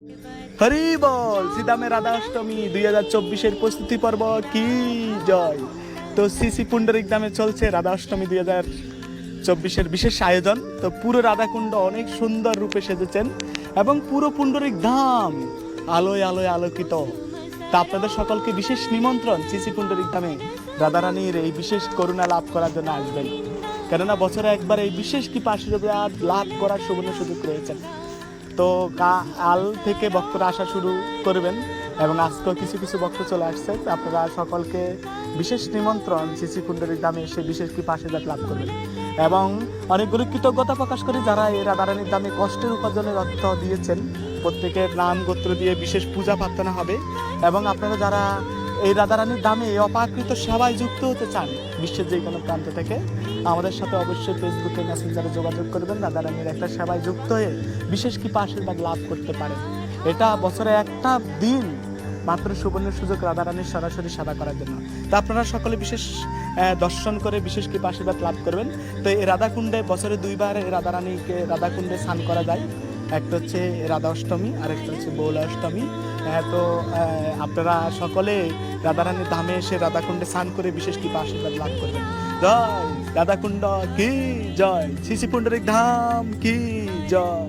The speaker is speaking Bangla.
হরি বল সিদামে রাধা অষ্টমী 2024-এর প্রস্তুতি পর্ব কি জয়। তো শ্রী পুণ্ডরিক ধামে চলছে রাধা অষ্টমী 2024-এর বিশেষ আয়োজন। তো পুরো রাধাকুণ্ড অনেক সুন্দর রূপে সেজেছেন এবং পুরো পুণ্ডরিক ধাম আলোয় আলোয় আলোকিত। তা আপনাদের সকলকে বিশেষ নিমন্ত্রণ শ্রী পুণ্ডরিক ধামে রাধারানীর এই বিশেষ করুণা লাভ করার জন্য আসবেন, কেননা বছরে একবার এই বিশেষ কৃপা আশীর্বাদ লাভ করার সুবর্ণ সুযোগ রয়েছেন। তো কাল থেকে ভক্তরা আসা শুরু করবেন এবং আজকেও কিছু কিছু ভক্ত চলে আসছে। আপনারা সকলকে বিশেষ নিমন্ত্রণ শ্রী পুণ্ডরিক ধামে এসে বিশেষ কৃপা আশীর্বাদ লাভ করবেন এবং অনেকগুলো কৃতজ্ঞতা প্রকাশ করি যারা এই রাধারানীর দামে কষ্টের উপার্জনের অর্থ দিয়েছেন। প্রত্যেকের নাম গোত্র দিয়ে বিশেষ পূজা প্রার্থনা হবে এবং আপনারা যারা এই রাধারানীর দামে অপাকৃত সেবায় যুক্ত হতে চান বিশ্বের যে কোনো প্রান্ত থেকে, আমাদের সাথে অবশ্যই ফেসবুকে মেসেঞ্জারে যোগাযোগ করবেন। রাধারানীর একটা সেবায় যুক্ত হয়ে বিশেষ কৃপা আশীর্বাদ লাভ করতে পারেন। এটা বছরে একটা দিন মাত্র সুবর্ণ সুযোগ রাধারানীর সরাসরি সেবা করার জন্য। তো আপনারা সকলে বিশেষ দর্শন করে বিশেষ কৃপা আশীর্বাদ লাভ করবেন। তো এই রাধাকুণ্ডে বছরে দুইবার এই রাধারানীকে রাধাকুণ্ডে স্নান করা যায়। একটা হচ্ছে রাধা অষ্টমী আর একটা হচ্ছে বৌলা অষ্টমী। তো আপনারা সকলে রাধারানীর ধামে এসে রাধাকুণ্ডে স্নান করে বিশেষ কৃপা আশীর্বাদ লাভ করবেন। জয় রাধাকুণ্ড কি জয়, শ্রী পুণ্ডরিক ধাম কি জয়।